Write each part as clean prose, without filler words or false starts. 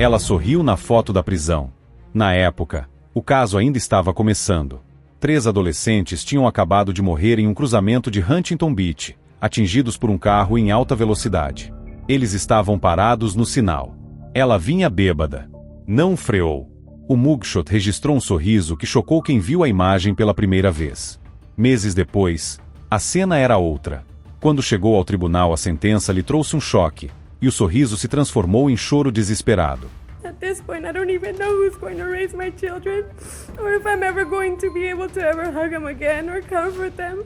Ela sorriu na foto da prisão. Na época, o caso ainda estava começando. 3 adolescentes tinham acabado de morrer em um cruzamento de Huntington Beach, atingidos por um carro em alta velocidade. Eles estavam parados no sinal. Ela vinha bêbada. Não freou. O mugshot registrou um sorriso que chocou quem viu a imagem pela primeira vez. Meses depois, a cena era outra. Quando chegou ao tribunal, a sentença lhe trouxe um choque, e o sorriso se transformou em choro desesperado. At this point, I don't even know who's going to raise my children, or if I'm ever going to be able to ever hug them again or comfort them.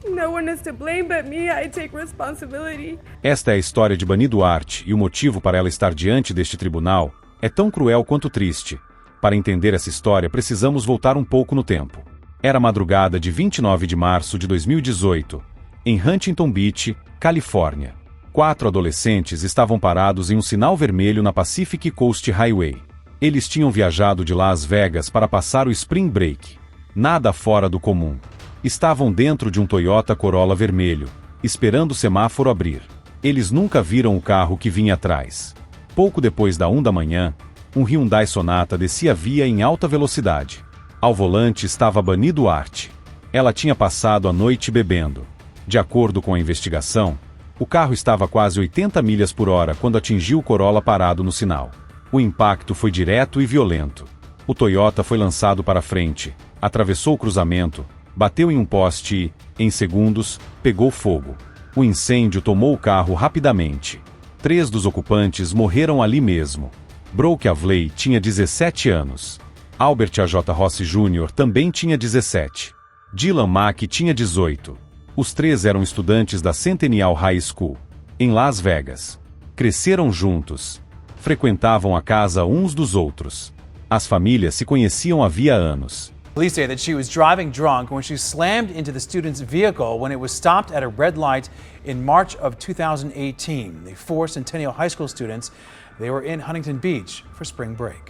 No one is to blame but me. I take responsibility. Esta é a história de Bani Duarte, e o motivo para ela estar diante deste tribunal é tão cruel quanto triste. Para entender essa história, precisamos voltar um pouco no tempo. Era madrugada de 29 de março de 2018, em Huntington Beach, Califórnia. 4 adolescentes estavam parados em um sinal vermelho na Pacific Coast Highway. Eles tinham viajado de Las Vegas para passar o Spring Break. Nada fora do comum. Estavam dentro de um Toyota Corolla vermelho, esperando o semáforo abrir. Eles nunca viram o carro que vinha atrás. Pouco depois da 1 da manhã, um Hyundai Sonata descia a via em alta velocidade. Ao volante estava Bani Duarte. Ela tinha passado a noite bebendo. De acordo com a investigação, o carro estava a quase 80 milhas por hora quando atingiu o Corolla parado no sinal. O impacto foi direto e violento. O Toyota foi lançado para frente, atravessou o cruzamento, bateu em um poste e, em segundos, pegou fogo. O incêndio tomou o carro rapidamente. 3 dos ocupantes morreram ali mesmo. Brooke Avley tinha 17 anos. Albert A.J. Rossi Jr. também tinha 17. Dylan Mack tinha 18. Os 3 eram estudantes da Centennial High School, em Las Vegas. Cresceram juntos. Frequentavam a casa uns dos outros. As famílias se conheciam havia anos. Police say that she was driving drunk when she slammed into the student's vehicle when it was stopped at a red light in March of 2018. The 4 Centennial High School students, they were in Huntington Beach for spring break.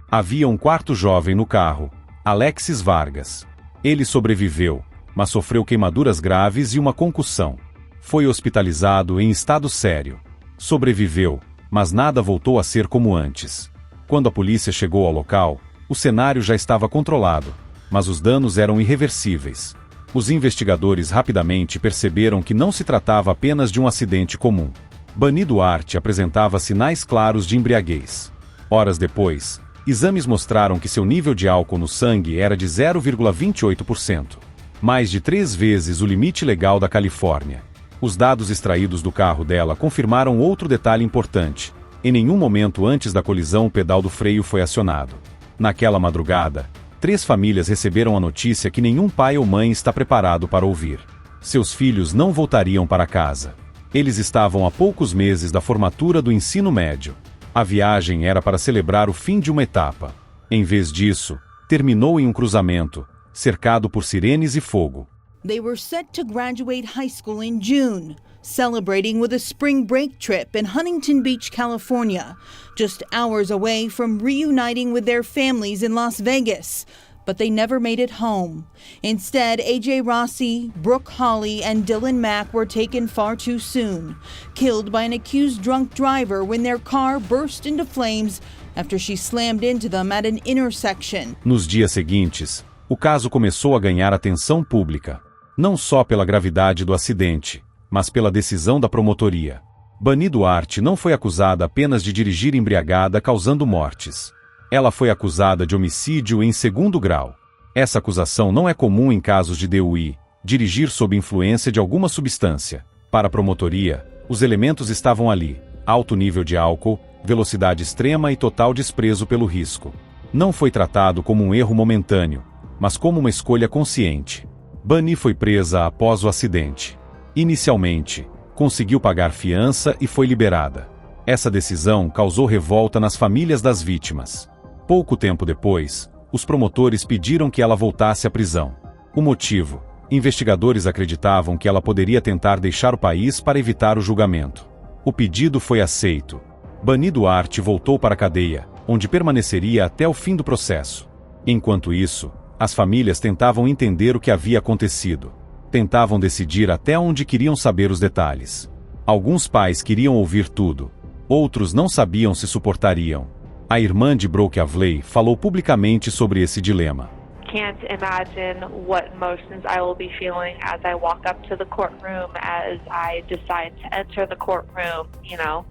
Havia um 4º jovem no carro, Alexis Vargas. Ele sobreviveu, mas sofreu queimaduras graves e uma concussão. Foi hospitalizado em estado sério. Sobreviveu, mas nada voltou a ser como antes. Quando a polícia chegou ao local, o cenário já estava controlado, mas os danos eram irreversíveis. Os investigadores rapidamente perceberam que não se tratava apenas de um acidente comum. Bani Duarte apresentava sinais claros de embriaguez. Horas depois, exames mostraram que seu nível de álcool no sangue era de 0,28%. Mais de 3 vezes o limite legal da Califórnia. Os dados extraídos do carro dela confirmaram outro detalhe importante. Em nenhum momento antes da colisão o pedal do freio foi acionado. Naquela madrugada, 3 famílias receberam a notícia que nenhum pai ou mãe está preparado para ouvir. Seus filhos não voltariam para casa. Eles estavam a poucos meses da formatura do ensino médio. A viagem era para celebrar o fim de uma etapa. Em vez disso, terminou em um cruzamento, cercado por sirenes e fogo. They were set to graduate high school in June, celebrating with a spring break trip in Huntington Beach, California, just hours away from reuniting with their families in Las Vegas. But they never made it home. Instead, A.J. Rossi, Brooke Hawley, and Dylan Mack were taken far too soon, killed by an accused drunk driver when their car burst into flames after she slammed into them at an intersection. Nos dias seguintes, o caso começou a ganhar atenção pública, não só pela gravidade do acidente, mas pela decisão da promotoria. Bani Duarte não foi acusada apenas de dirigir embriagada causando mortes. Ela foi acusada de homicídio em 2º grau. Essa acusação não é comum em casos de DUI, dirigir sob influência de alguma substância. Para a promotoria, os elementos estavam ali: alto nível de álcool, velocidade extrema e total desprezo pelo risco. Não foi tratado como um erro momentâneo, mas como uma escolha consciente. Bani foi presa após o acidente. Inicialmente, conseguiu pagar fiança e foi liberada. Essa decisão causou revolta nas famílias das vítimas. Pouco tempo depois, os promotores pediram que ela voltasse à prisão. O motivo: investigadores acreditavam que ela poderia tentar deixar o país para evitar o julgamento. O pedido foi aceito. Bani Duarte voltou para a cadeia, onde permaneceria até o fim do processo. Enquanto isso, as famílias tentavam entender o que havia acontecido. Tentavam decidir até onde queriam saber os detalhes. Alguns pais queriam ouvir tudo. Outros não sabiam se suportariam. A irmã de Brooke Avley falou publicamente sobre esse dilema. Can't imagine what emotions I will be feeling as I walk up to the courtroom, as I decide to enter the courtroom. You know,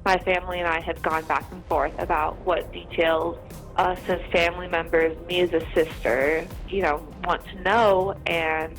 my family and I had gone back and forth about what details us as family members, me as a sister, you know, want to know, and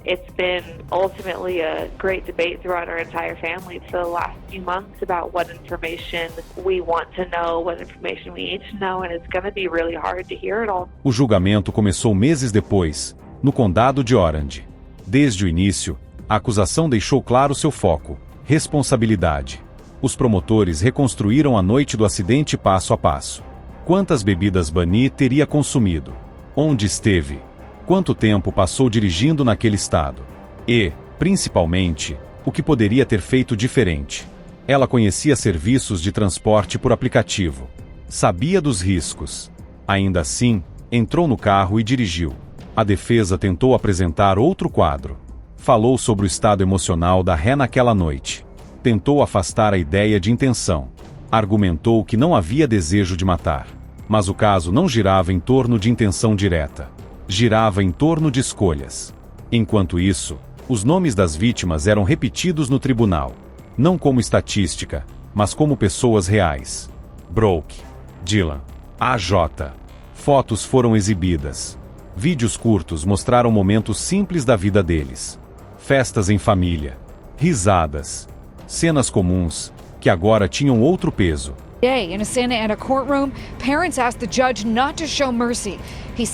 it's been ultimately a great debate throughout our entire family for the last few months about what information we want to know, what information we need to know, and it's going to be really hard to hear it all. O julgamento começou meses depois, no condado de Orange. Desde o início, a acusação deixou claro seu foco: responsabilidade. Os promotores reconstruíram a noite do acidente passo a passo. Quantas bebidas Bunny teria consumido? Onde esteve? Quanto tempo passou dirigindo naquele estado? E, principalmente, o que poderia ter feito diferente? Ela conhecia serviços de transporte por aplicativo. Sabia dos riscos. Ainda assim, entrou no carro e dirigiu. A defesa tentou apresentar outro quadro. Falou sobre o estado emocional da Ré naquela noite. Tentou afastar a ideia de intenção. Argumentou que não havia desejo de matar. Mas o caso não girava em torno de intenção direta. Girava em torno de escolhas. Enquanto isso, os nomes das vítimas eram repetidos no tribunal. Não como estatística, mas como pessoas reais. Brooke, Dylan, AJ. Fotos foram exibidas. Vídeos curtos mostraram momentos simples da vida deles. Festas em família. Risadas. Cenas comuns, que agora tinham outro peso. Today, in a Santa Ana courtroom, parents asked the judge not to show mercy.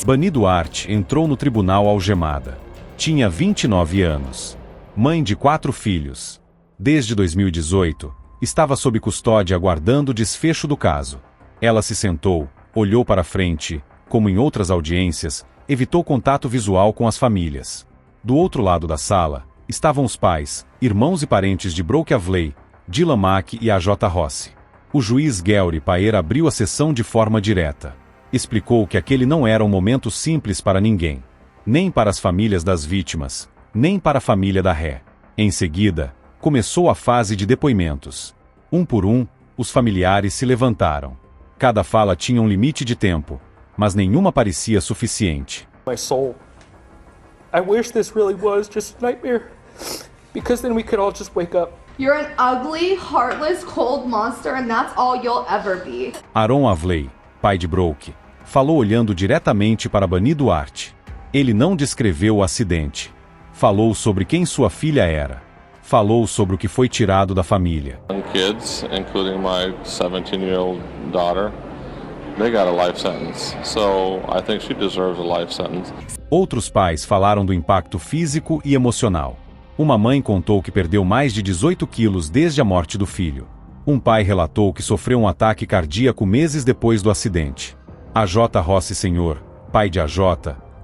Bunny Duarte entrou no tribunal algemada. Tinha 29 anos. Mãe de 4 filhos. Desde 2018, estava sob custódia aguardando o desfecho do caso. Ela se sentou, olhou para frente, como em outras audiências, evitou contato visual com as famílias. Do outro lado da sala, estavam os pais, irmãos e parentes de Brooke Avley, Dylan Mack e AJ Rossi. O juiz Gary Paer abriu a sessão de forma direta. Explicou que aquele não era um momento simples para ninguém. Nem para as famílias das vítimas, nem para a família da Ré. Em seguida, começou a fase de depoimentos. Um por um, os familiares se levantaram. Cada fala tinha um limite de tempo, mas nenhuma parecia suficiente. My soul. I wish this really was just a nightmare, because then we could all just wake up. You're an ugly, heartless, cold monster, and that's all you'll ever be. Aaron Avley, pai de Brooke, falou olhando diretamente para Bunny Duarte. Ele não descreveu o acidente. Falou sobre quem sua filha era. Falou sobre o que foi tirado da família. Kids, including my 17-year-old daughter, they got a life sentence. So I think she deserves a life sentence. Outros pais falaram do impacto físico e emocional. Uma mãe contou que perdeu mais de 18 quilos desde a morte do filho. Um pai relatou que sofreu um ataque cardíaco meses depois do acidente. AJ Rossi Senhor, pai de AJ,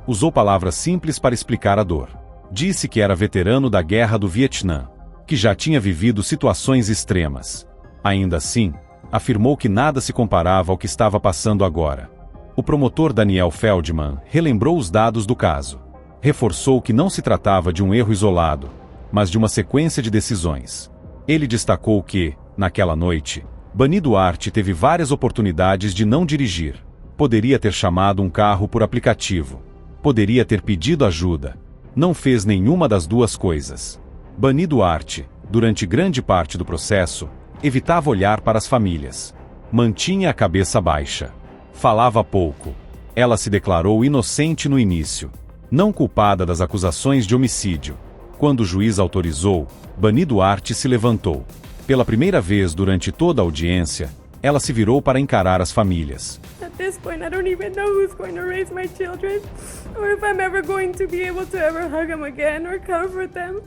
usou palavras simples para explicar a dor. Disse que era veterano da Guerra do Vietnã, que já tinha vivido situações extremas. Ainda assim, afirmou que nada se comparava ao que estava passando agora. O promotor Daniel Feldman relembrou os dados do caso. Reforçou que não se tratava de um erro isolado, mas de uma sequência de decisões. Ele destacou que, naquela noite, Bunny Duarte teve várias oportunidades de não dirigir. Poderia ter chamado um carro por aplicativo. Poderia ter pedido ajuda. Não fez nenhuma das duas coisas. Bunny Duarte, durante grande parte do processo, evitava olhar para as famílias. Mantinha a cabeça baixa. Falava pouco. Ela se declarou inocente no início, não culpada das acusações de homicídio. Quando o juiz autorizou, Bunny Duarte se levantou. Pela primeira vez durante toda a audiência, ela se virou para encarar as famílias. At this point, I don't even know who's going to raise my children, or if I'm ever going to be able to ever hug them again or comfort them.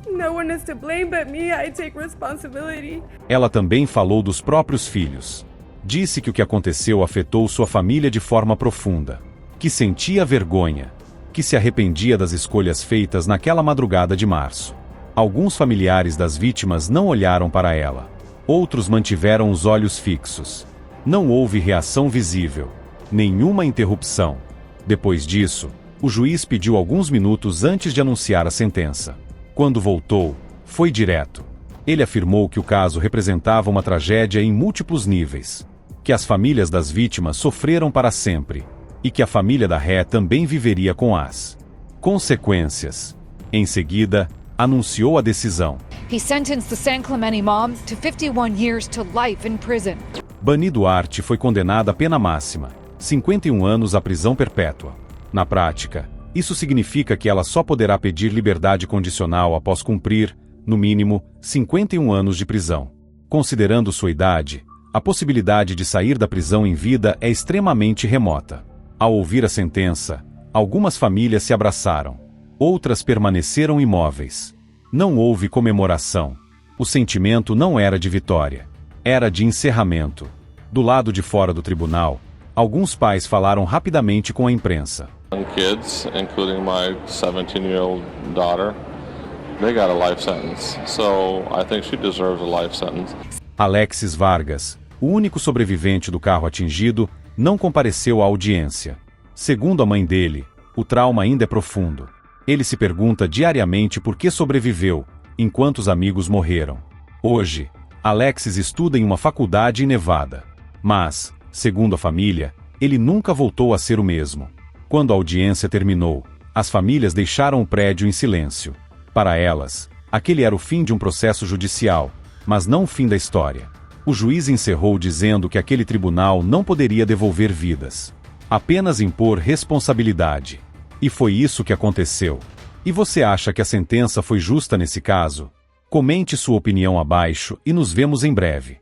No one is to blame but me. I take responsibility. Ela também falou dos próprios filhos. Disse que o que aconteceu afetou sua família de forma profunda, que sentia vergonha, que se arrependia das escolhas feitas naquela madrugada de março. Alguns familiares das vítimas não olharam para ela. Outros mantiveram os olhos fixos. Não houve reação visível. Nenhuma interrupção. Depois disso, o juiz pediu alguns minutos antes de anunciar a sentença. Quando voltou, foi direto. Ele afirmou que o caso representava uma tragédia em múltiplos níveis. que as famílias das vítimas sofreram para sempre, e que a família da ré também viveria com as consequências. Em seguida, anunciou a decisão. He sentenced the San Clemente mom to 51 years to life in prison. Bani Duarte foi condenada à pena máxima, 51 anos à prisão perpétua. Na prática, isso significa que ela só poderá pedir liberdade condicional após cumprir, no mínimo, 51 anos de prisão. Considerando sua idade, a possibilidade de sair da prisão em vida é extremamente remota. Ao ouvir a sentença, algumas famílias se abraçaram. Outras permaneceram imóveis. Não houve comemoração. O sentimento não era de vitória. Era de encerramento. Do lado de fora do tribunal, alguns pais falaram rapidamente com a imprensa. Kids, including my 17-year-old daughter, they got a life sentence. So I think she deserves a life sentence. Alexis Vargas, o único sobrevivente do carro atingido, não compareceu à audiência. Segundo a mãe dele, o trauma ainda é profundo. Ele se pergunta diariamente por que sobreviveu, enquanto os amigos morreram. Hoje, Alexis estuda em uma faculdade em Nevada. Mas, segundo a família, ele nunca voltou a ser o mesmo. Quando a audiência terminou, as famílias deixaram o prédio em silêncio. Para elas, aquele era o fim de um processo judicial, mas não o fim da história. O juiz encerrou dizendo que aquele tribunal não poderia devolver vidas, apenas impor responsabilidade. E foi isso que aconteceu. E você acha que a sentença foi justa nesse caso? Comente sua opinião abaixo e nos vemos em breve.